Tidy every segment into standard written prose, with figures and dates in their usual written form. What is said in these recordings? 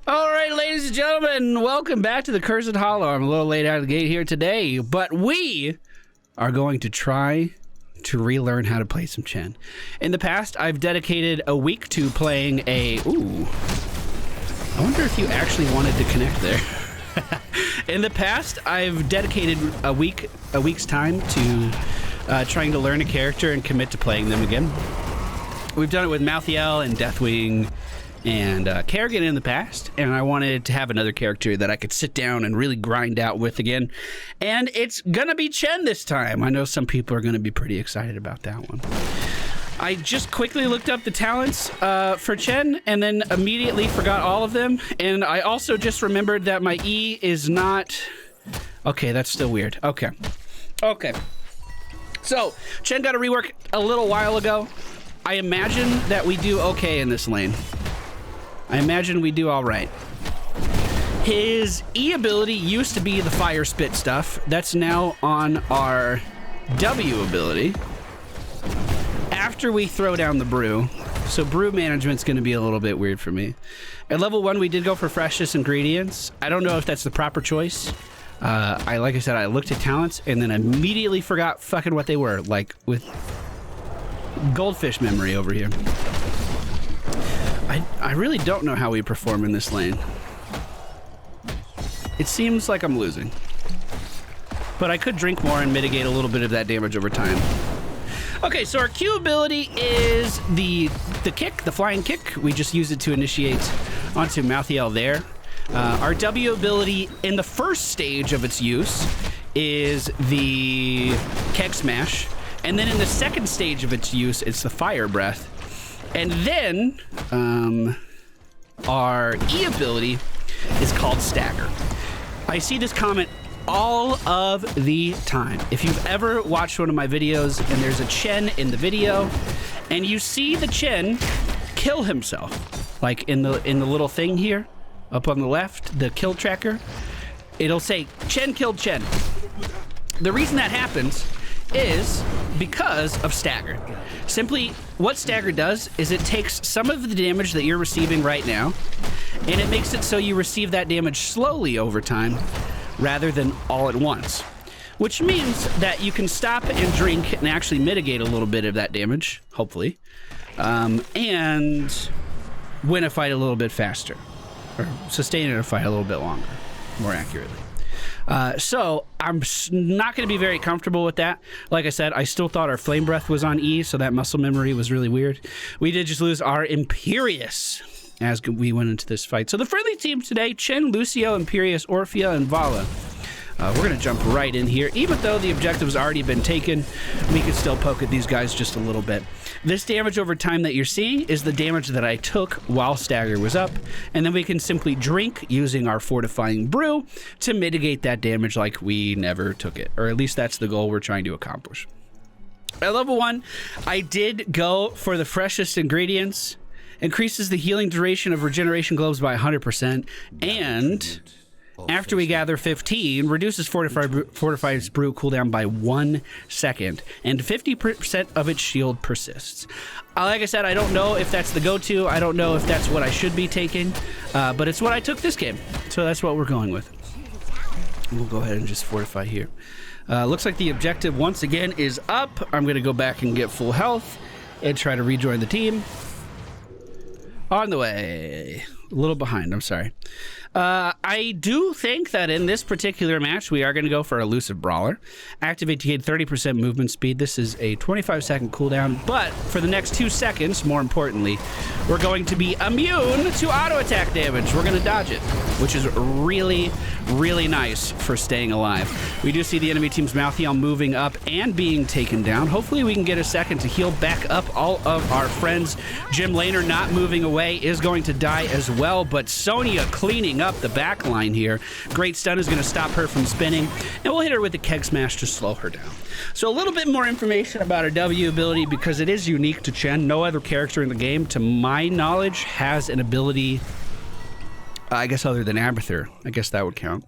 All right, ladies and gentlemen, welcome back to the Cursed Hollow. I'm a little late out of the gate here today, but we are going to try to relearn how to play some Chen. In the past, I've dedicated a week to playing a... Ooh. I wonder if you actually wanted to connect there. In the past, I've dedicated a week's time to trying to learn a character and commit to playing them again. We've done it with Malthael and Deathwing and Kerrigan in the past, and I wanted to have another character that I could sit down and really grind out with again. And it's gonna be Chen this time. I know some people are gonna be pretty excited about that one. I just quickly looked up the talents for Chen and then immediately forgot all of them. And I also just remembered that my E is not... Okay, that's still weird. Okay. So, Chen got a rework a little while ago. I imagine that we do okay in this lane. I imagine we do all right. His E ability used to be the fire spit stuff. That's now on our W ability. After we throw down the brew. So brew management's going to be a little bit weird for me. At level 1, we did go for freshest ingredients. I don't know if that's the proper choice. Like I said, I looked at talents and then immediately forgot fucking what they were. Like with goldfish memory over here. I really don't know how we perform in this lane. It seems like I'm losing. But I could drink more and mitigate a little bit of that damage over time. Okay, so our Q ability is the kick, the flying kick. We just use it to initiate onto Malthael there. Our W ability in the first stage of its use is the keg smash. And then in the second stage of its use, it's the fire breath. And then our E ability is called stagger. I see this comment all of the time. If you've ever watched one of my videos and there's a Chen in the video and you see the Chen kill himself, like in the little thing here up on the left, the kill tracker, it'll say Chen killed Chen. The reason that happens is because of stagger. Simply, what stagger does is it takes some of the damage that you're receiving right now and it makes it so you receive that damage slowly over time rather than all at once, which means that you can stop and drink and actually mitigate a little bit of that damage, hopefully, and win a fight a little bit faster, or sustain a fight a little bit longer, more accurately. So I'm not going to be very comfortable with that. Like I said, I still thought our flame breath was on E, so that muscle memory was really weird. We did just lose our Imperious as we went into this fight. So the friendly team today, Chen, Lucio, Imperious, Orphea, and Vala. We're going to jump right in here. Even though the objective's already been taken, we can still poke at these guys just a little bit. This damage over time that you're seeing is the damage that I took while stagger was up, and then we can simply drink using our fortifying brew to mitigate that damage like we never took it, or at least that's the goal we're trying to accomplish. At level 1, I did go for the freshest ingredients, increases the healing duration of regeneration globes by 100%, and after we gather 15, reduces Fortified Brew cooldown by 1 second, and 50% of its shield persists. Like I said, I don't know if that's the go-to. I don't know if that's what I should be taking, but it's what I took this game, so that's what we're going with. We'll go ahead and just fortify here. Looks like the objective, once again, is up. I'm going to go back and get full health and try to rejoin the team. On the way. A little behind, I'm sorry. I do think that in this particular match, we are going to go for Elusive Brawler. Activate to gain 30% movement speed. This is a 25-second cooldown, but for the next 2 seconds, more importantly, we're going to be immune to auto-attack damage. We're going to dodge it, which is really, really nice for staying alive. We do see the enemy team's Malthael moving up and being taken down. Hopefully we can get a second to heal back up all of our friends. Jim Laner not moving away is going to die as well, but Sonya cleaning up the back line here. Great stun is going to stop her from spinning, and we'll hit her with the keg smash to slow her down. So a little bit more information about her W ability, because it is unique to Chen. No other character in the game, to my knowledge, has an ability, I guess other than Abathur. I guess that would count.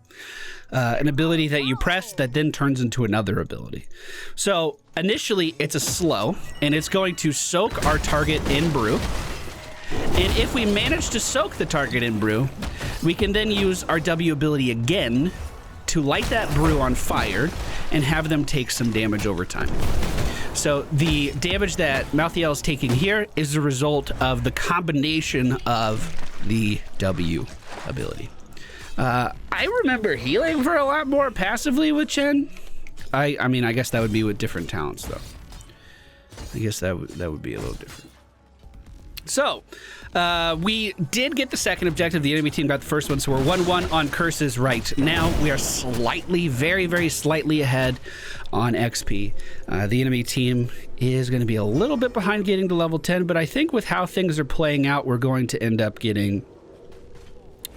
An ability that you press that then turns into another ability. So initially it's a slow, and it's going to soak our target in brew. And if we manage to soak the target in brew, We can then use our W ability again to light that brew on fire and have them take some damage over time. So the damage that Malthael is taking here is the result of the combination of the W ability. I remember healing for a lot more passively with Chen. I mean, I guess that would be with different talents, though. I guess that would be a little different. So, we did get the second objective. The enemy team got the first one, so we're 1-1 on curses right now. We are slightly, very, very slightly ahead on XP. The enemy team is going to be a little bit behind getting to level 10, but I think with how things are playing out, we're going to end up getting...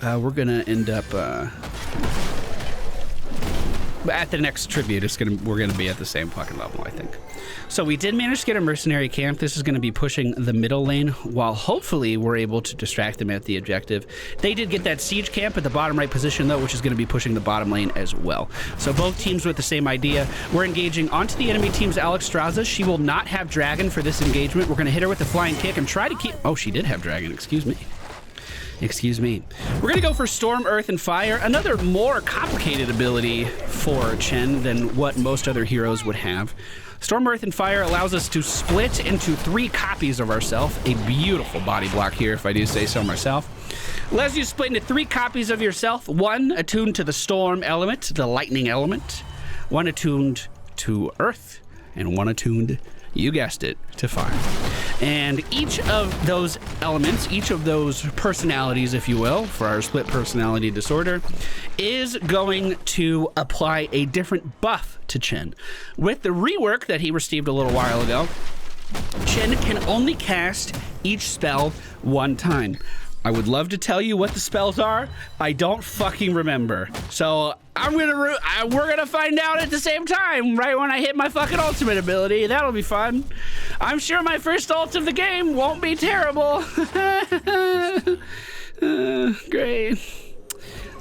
we're going to end up... at the next tribute, we're going to be at the same fucking level, I think. So we did manage to get a mercenary camp. This is going to be pushing the middle lane, while hopefully we're able to distract them at the objective. They did get that siege camp at the bottom right position, though, which is going to be pushing the bottom lane as well. So both teams with the same idea. We're engaging onto the enemy team's Alexstrasza. She will not have dragon for this engagement. We're going to hit her with a flying kick and try to keep... Oh, she did have dragon. Excuse me. Excuse me. We're gonna go for Storm, Earth, and Fire. Another more complicated ability for Chen than what most other heroes would have. Storm, Earth, and Fire allows us to split into 3 copies of ourselves. A beautiful body block here, if I do say so myself. Allows you to split into 3 copies of yourself. 1 attuned to the Storm element, the Lightning element. 1 attuned to Earth, and 1 attuned, you guessed it, to Fire. And each of those elements, each of those personalities, if you will, for our split personality disorder, is going to apply a different buff to Chen. With the rework that he received a little while ago, Chen can only cast each spell 1 time. I would love to tell you what the spells are. I don't fucking remember. So we're gonna find out at the same time, right when I hit my fucking ultimate ability. That'll be fun. I'm sure my first ult of the game won't be terrible. Great.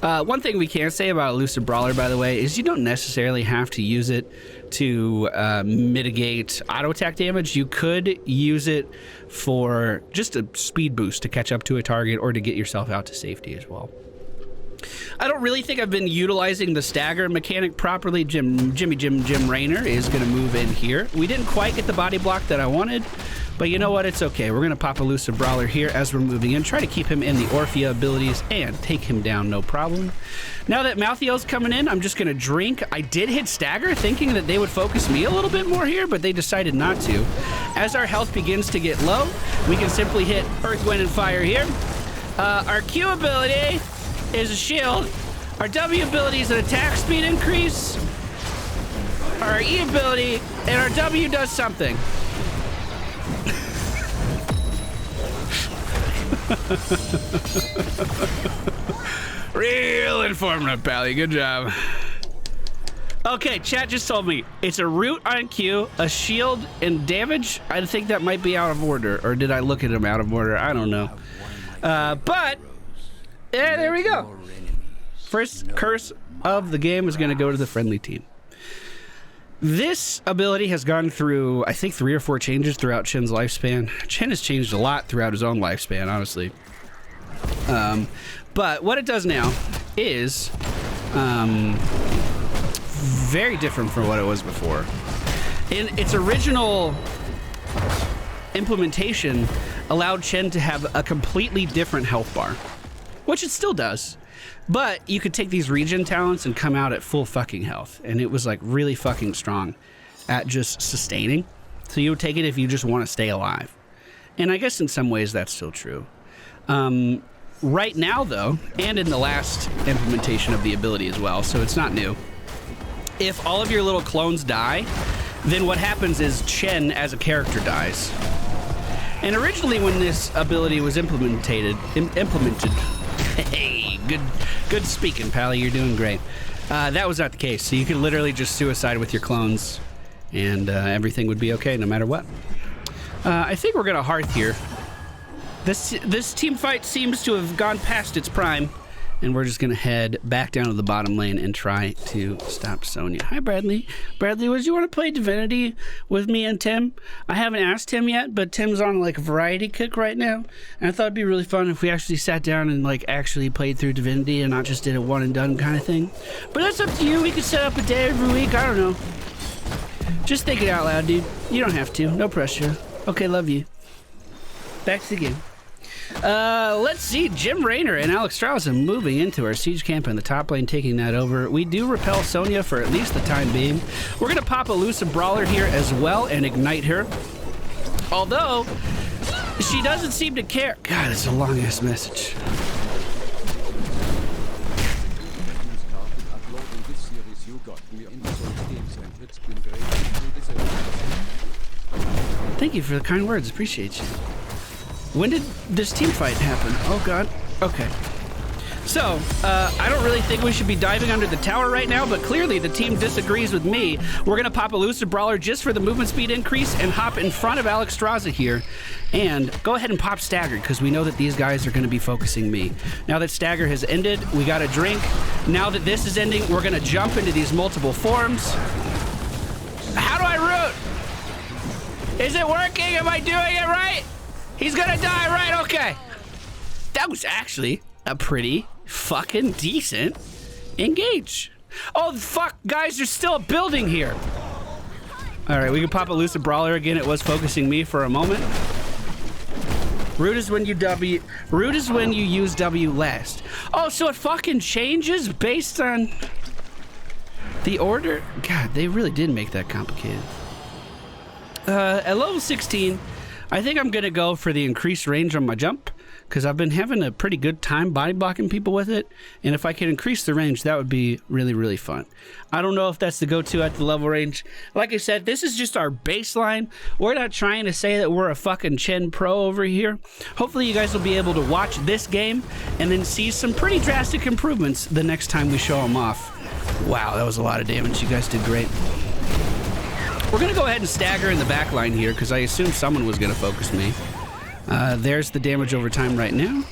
One thing we can say about Elusive Brawler, by the way, is you don't necessarily have to use it to mitigate auto attack damage. You could use it for just a speed boost to catch up to a target or to get yourself out to safety as well. I don't really think I've been utilizing the stagger mechanic properly. Jim Raynor is going to move in here. We didn't quite get the body block that I wanted, but you know what? It's okay. We're going to pop Elusive Brawler here as we're moving in. Try to keep him in the Orphea abilities and take him down, no problem. Now that Malthael's coming in, I'm just going to drink. I did hit stagger thinking that they would focus me a little bit more here, but they decided not to. As our health begins to get low, we can simply hit Earth, Wind, and Fire here. Our Q ability is a shield. Our W ability is an attack speed increase. Our E ability and our W does something. Real informative, Pally. Good job. Okay, chat just told me it's a root on Q, a shield, and damage. I think that might be out of order, or did I look at them out of order? I don't know. But yeah, there we go. First curse of the game is going to go to the friendly team. This ability has gone through, I think, 3 or 4 changes throughout Chen's lifespan. Chen has changed a lot throughout his own lifespan, honestly. But what it does now is very different from what it was before. In its original implementation, allowed Chen to have a completely different health bar, which it still does. But you could take these regen talents and come out at full fucking health. And it was like really fucking strong at just sustaining. So you would take it if you just want to stay alive. And I guess in some ways that's still true. Right now though, and in the last implementation of the ability as well, so it's not new. If all of your little clones die, then what happens is Chen as a character dies. And originally when this ability was implemented, hey, good speaking, Pally. You're doing great. That was not the case. So you could literally just suicide with your clones, and everything would be okay no matter what. I think we're gonna Hearth here. This team fight seems to have gone past its prime, And we're just going to head back down to the bottom lane and try to stop Sonya. Hi, Bradley. Bradley, would you want to play Divinity with me and Tim? I haven't asked Tim yet, but Tim's on like a variety kick right now. And I thought it'd be really fun if we actually sat down and like actually played through Divinity and not just did a one and done kind of thing. But that's up to you. We could set up a day every week. I don't know. Just think it out loud, dude. You don't have to. No pressure. Okay, love you. Back to the game. Let's see. Jim Raynor and Alex Strausen moving into our siege camp in the top lane, taking that over. We do repel Sonya for at least the time being. We're going to pop a elusive brawler here as well and ignite her. Although, she doesn't seem to care. God, it's a long-ass message. Thank you for the kind words. Appreciate you. When did this team fight happen? Oh, God. Okay. So, I don't really think we should be diving under the tower right now, but clearly the team disagrees with me. We're going to pop elusive brawler just for the movement speed increase and hop in front of Alex Straza here. And go ahead and pop stagger, because we know that these guys are going to be focusing me. Now that stagger has ended, we got a drink. Now that this is ending, we're going to jump into these multiple forms. How do I root? Is it working? Am I doing it right? He's gonna die, right? Okay. That was actually a pretty fucking decent engage. Oh, fuck, guys, there's still a building here. All right, we can pop elusive brawler again. It was focusing me for a moment. Root is when you W. Root is when you use W last. Oh, so it fucking changes based on the order? God, they really did make that complicated. At level 16, I think I'm going to go for the increased range on my jump, because I've been having a pretty good time body blocking people with it, and if I could increase the range, that would be really, really fun. I don't know if that's the go-to at the level range. Like I said, this is just our baseline. We're not trying to say that we're a fucking Chen pro over here. Hopefully you guys will be able to watch this game and then see some pretty drastic improvements the next time we show them off. Wow, that was a lot of damage. You guys did great. We're going to go ahead and stagger in the back line here, because I assumed someone was going to focus me. There's the damage over time right now.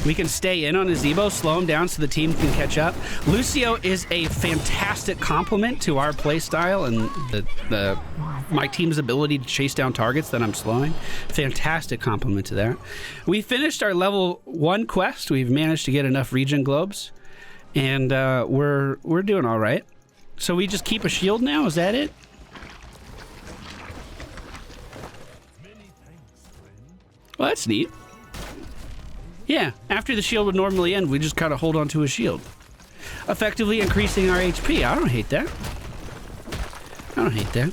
We can stay in on Azebo, slow him down so the team can catch up. Lucio is a fantastic complement to our playstyle and my team's ability to chase down targets that I'm slowing. Fantastic complement to that. We finished our level 1 quest. We've managed to get enough region globes, and we're doing all right. So we just keep a shield now? Is that it? Well, that's neat. Yeah, after the shield would normally end, we just kind of hold on to a shield, effectively increasing our HP. I don't hate that. I don't hate that.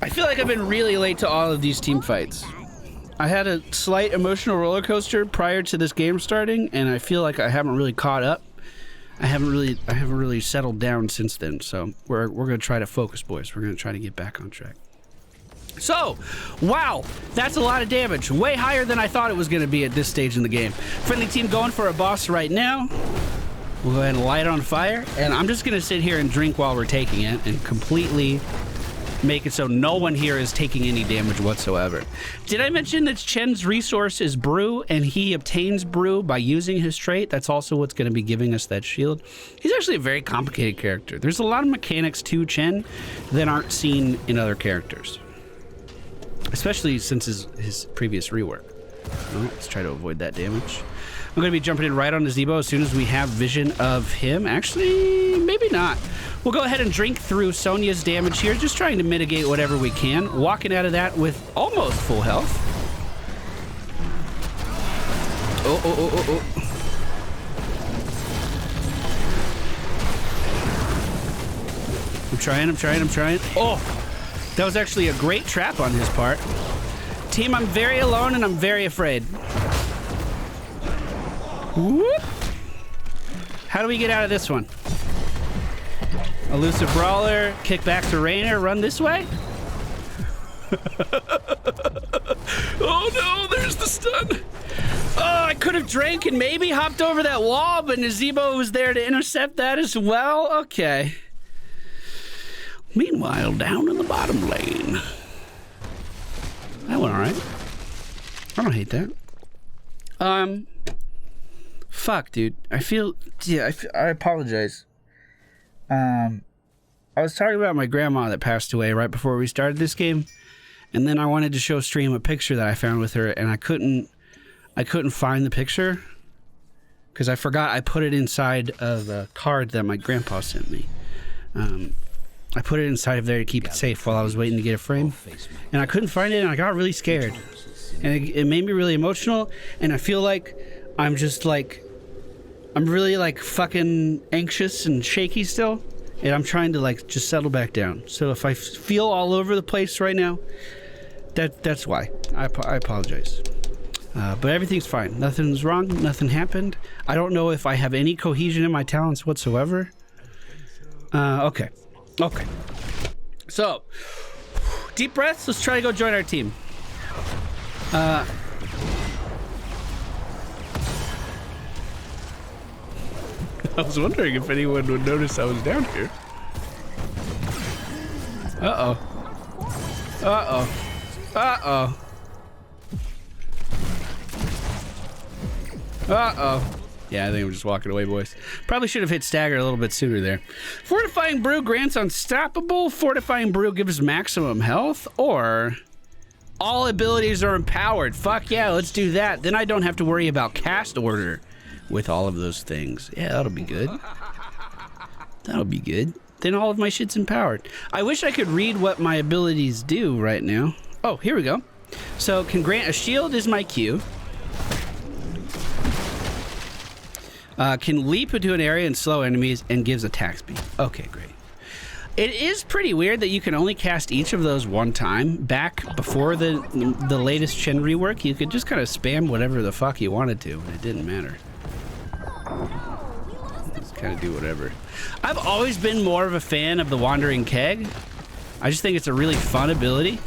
I feel like I've been really late to all of these team fights. I had a slight emotional roller coaster prior to this game starting, and I feel like I haven't really caught up. I haven't really settled down since then. So we're gonna try to focus, boys. We're gonna try to get back on track. So, wow, that's a lot of damage. Way higher than I thought it was going to be at this stage in the game. Friendly team going for a boss right now. We'll go ahead and light it on fire. And I'm just going to sit here and drink while we're taking it and completely make it so no one here is taking any damage whatsoever. Did I mention that Chen's resource is brew, and he obtains brew by using his trait? That's also what's going to be giving us that shield. He's actually a very complicated character. There's a lot of mechanics to Chen that aren't seen in other characters, especially since his previous rework. Well, let's try to avoid that damage. I'm going to be jumping in right on the Zebo as soon as we have vision of him. Actually, maybe not. We'll go ahead and drink through Sonya's damage here, just trying to mitigate whatever we can. Walking out of that with almost full health. Oh. I'm trying. Oh! That was actually a great trap on his part. Team, I'm very alone and I'm very afraid. Whoop. How do we get out of this one? Elusive brawler, kick back to Raynor, run this way. Oh no, there's the stun. Oh, I could have drank and maybe hopped over that wall, but Nazebo was there to intercept that as well. Okay. Meanwhile, down in the bottom lane. That went all right. I don't hate that. Fuck, dude. I feel... Yeah, I apologize. I was talking about my grandma that passed away right before we started this game. And then I wanted to show stream a picture that I found with her, and I couldn't find the picture because I forgot I put it inside of a card that my grandpa sent me. I put it inside of there to keep it safe while I was waiting to get a frame, and I couldn't find it, and I got really scared, and it made me really emotional, and I feel like I'm just like, I'm really like fucking anxious and shaky still, and I'm trying to like just settle back down. So if I feel all over the place right now, that's why. I apologize. But everything's fine. Nothing's wrong. Nothing happened. I don't know if I have any cohesion in my talents whatsoever. Okay. Okay. So, deep breaths. Let's try to go join our team. I was wondering if anyone would notice I was down here. Uh-oh. Uh-oh. Uh-oh. Uh-oh. Yeah, I think I'm just walking away, boys. Probably should have hit stagger a little bit sooner there. Fortifying Brew grants unstoppable. Fortifying Brew gives maximum health. Or all abilities are empowered. Fuck yeah, let's do that. Then I don't have to worry about cast order with all of those things. Yeah, that'll be good. That'll be good. Then all of my shit's empowered. I wish I could read what my abilities do right now. Oh, here we go. So, can grant a shield is my Q. Can leap into an area and slow enemies and gives attack speed. Okay, great. It is pretty weird that you can only cast each of those one time. Back before the latest Chen rework, you could just kind of spam whatever the fuck you wanted to, and it didn't matter. Just kind of do whatever. I've always been more of a fan of the Wandering Keg. I just think it's a really fun ability.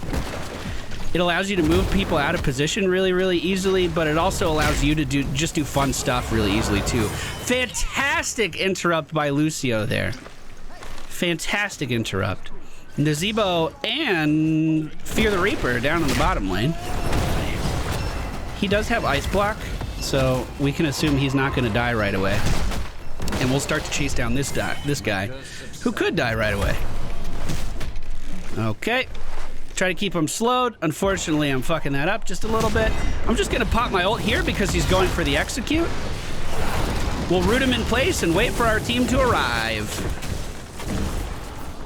It allows you to move people out of position really, really easily, but it also allows you to just do fun stuff really easily, too. Fantastic interrupt by Lucio there. Fantastic interrupt. Nazebo and Fear the Reaper down in the bottom lane. He does have Ice Block, so we can assume he's not going to die right away. And we'll start to chase down this guy, who could die right away. Okay. Try to keep him slowed. Unfortunately, I'm fucking that up just a little bit. I'm just going to pop my ult here because he's going for the execute. We'll root him in place and wait for our team to arrive.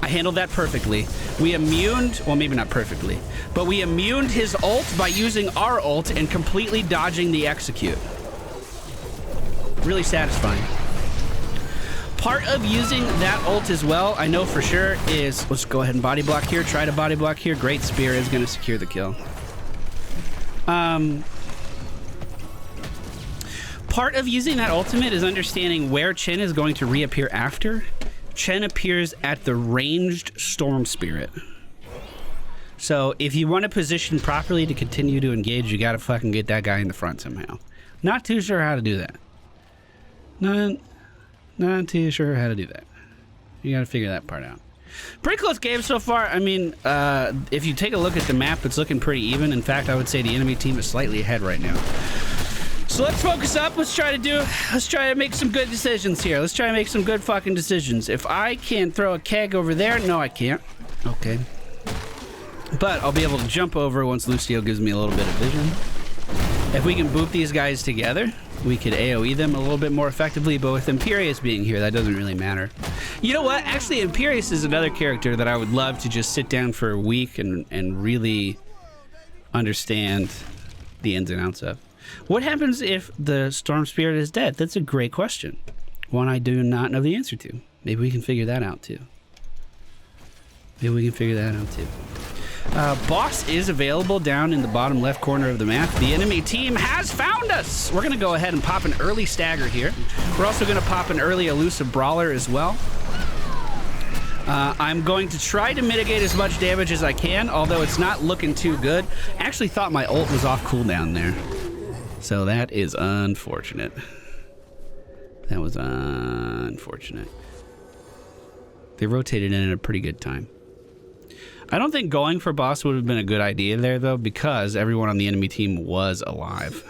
I handled that perfectly. We immuned, well, maybe not perfectly, but we immuned his ult by using our ult and completely dodging the execute. Really satisfying. Part of using that ult as well, I know for sure, is let's go ahead and body block here. Try to body block here. Great Spear is going to secure the kill. Part of using that ultimate is understanding where Chen is going to reappear after. Chen appears at the ranged Storm Spirit. So if you want to position properly to continue to engage, you got to fucking get that guy in the front somehow. Not too sure how to do that. Not too sure how to do that. You gotta figure that part out. Pretty close game so far. I mean, if you take a look at the map, it's looking pretty even. In fact, I would say the enemy team is slightly ahead right now. So let's focus up. Let's try to make some good decisions here. Let's try to make some good fucking decisions. If I can throw a keg over there, no, I can't. Okay. But I'll be able to jump over once Lucio gives me a little bit of vision. If we can boop these guys together, we could AoE them a little bit more effectively, but with Imperius being here, that doesn't really matter. You know what? Actually, Imperius is another character that I would love to just sit down for a week and really understand the ins and outs of. What happens if the Storm Spirit is dead? That's a great question. One I do not know the answer to. Maybe we can figure that out, too. Boss is available down in the bottom left corner of the map. The enemy team has found us. We're going to go ahead and pop an early stagger here. We're also going to pop an early elusive brawler as well. I'm going to try to mitigate as much damage as I can, although it's not looking too good. I actually thought my ult was off cooldown there. So that is unfortunate. That was unfortunate. They rotated in at a pretty good time. I don't think going for boss would have been a good idea there, though, because everyone on the enemy team was alive.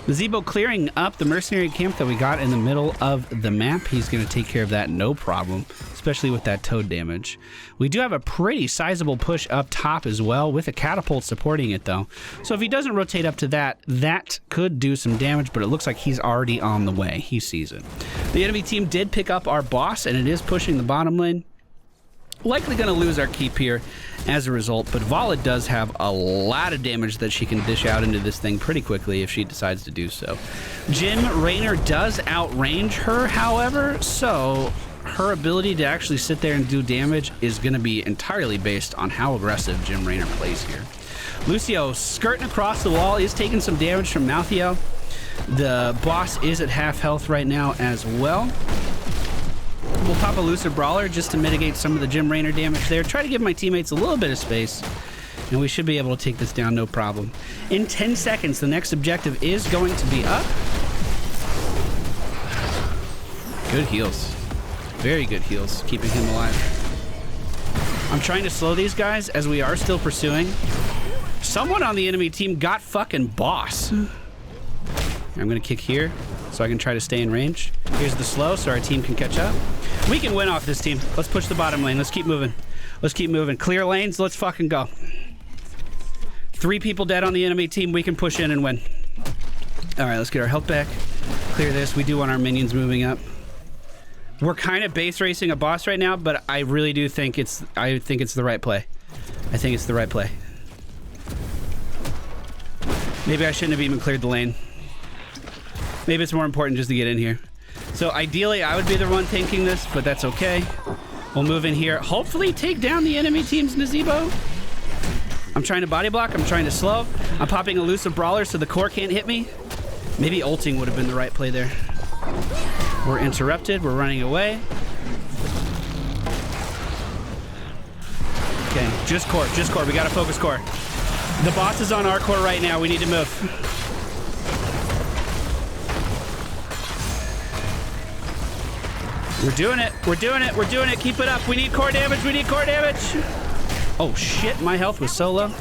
Nazebo clearing up the mercenary camp that we got in the middle of the map. He's going to take care of that no problem, especially with that toad damage. We do have a pretty sizable push up top as well, with a catapult supporting it though. So if he doesn't rotate up to that, that could do some damage, but it looks like he's already on the way. He sees it. The enemy team did pick up our boss, and it is pushing the bottom lane. Likely going to lose our keep here as a result, but Vala does have a lot of damage that she can dish out into this thing pretty quickly if she decides to do so. Jim Raynor does outrange her, however, so her ability to actually sit there and do damage is going to be entirely based on how aggressive Jim Raynor plays here. Lucio skirting across the wall is taking some damage from Malthio. The boss is at half health right now as well. We'll pop a elusive brawler just to mitigate some of the Jim Raynor damage there. Try to give my teammates a little bit of space, and we should be able to take this down no problem. In 10 seconds, the next objective is going to be up. Good heals. Very good heals, keeping him alive. I'm trying to slow these guys as we are still pursuing. Someone on the enemy team got fucking boss. I'm gonna kick here so I can try to stay in range. Here's the slow so our team can catch up. We can win off this team. Let's push the bottom lane. Let's keep moving. Let's keep moving. Clear lanes. Let's fucking go. 3 people dead on the enemy team. We can push in and win. All right, let's get our health back. Clear this. We do want our minions moving up. We're kind of base racing a boss right now, but I really do think it's the right play. I think it's the right play. Maybe I shouldn't have even cleared the lane. Maybe it's more important just to get in here. So ideally, I would be the one tanking this, but that's okay. We'll move in here. Hopefully take down the enemy team's Nazebo. I'm trying to body block. I'm trying to slow. I'm popping elusive brawler so the core can't hit me. Maybe ulting would have been the right play there. We're interrupted. We're running away. Okay, just core, just core. We gotta focus core. The boss is on our core right now. We need to move. We're doing it. We're doing it. We're doing it. Keep it up. We need core damage. We need core damage. Oh, shit. My health was so low.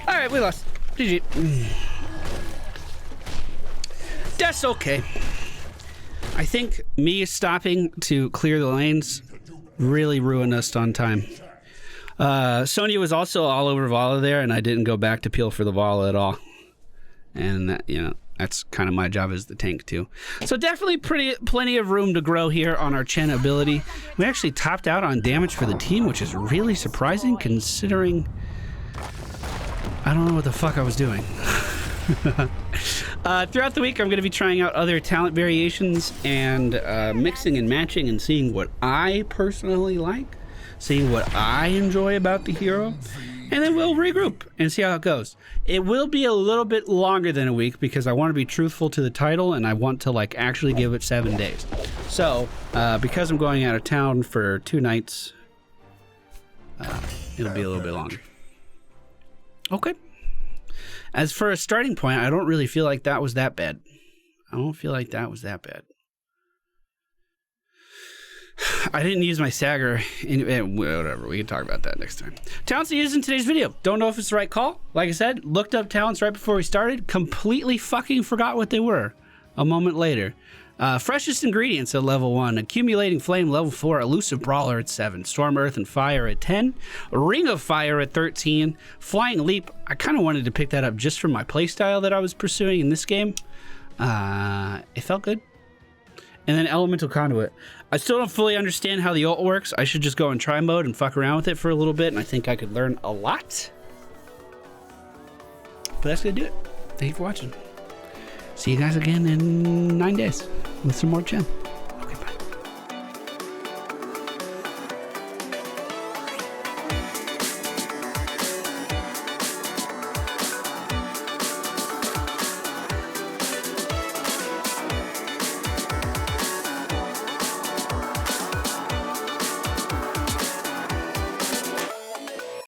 All right, we lost. GG. That's okay. I think me stopping to clear the lanes really ruined us on time. Sonya was also all over Vala there, and I didn't go back to peel for the Vala at all. And that, you know, that's kind of my job as the tank too. So definitely plenty of room to grow here on our Chen ability. We actually topped out on damage for the team, which is really surprising considering I don't know what the fuck I was doing. Throughout the week, I'm going to be trying out other talent variations and mixing and matching and seeing what I personally like, seeing what I enjoy about the hero. And then we'll regroup and see how it goes. It will be a little bit longer than a week because I want to be truthful to the title and I want to like actually give it 7 days. So because I'm going out of town for 2 nights, it'll be a little bit longer. Okay. As for a starting point, I don't really feel like that was that bad. I don't feel like that was that bad. I didn't use my stagger. Whatever, we can talk about that next time. Talents to use in today's video. Don't know if it's the right call. Like I said, looked up talents right before we started. Completely fucking forgot what they were a moment later. Freshest ingredients at level 1. Accumulating Flame level 4. Elusive Brawler at 7. Storm, Earth, and Fire at 10. Ring of Fire at 13. Flying Leap. I kind of wanted to pick that up just for my playstyle that I was pursuing in this game. It felt good. And then Elemental Conduit. I still don't fully understand how the ult works. I should just go in try mode and fuck around with it for a little bit, and I think I could learn a lot. But that's gonna do it. Thank you for watching. See you guys again in 9 days with some more Chen.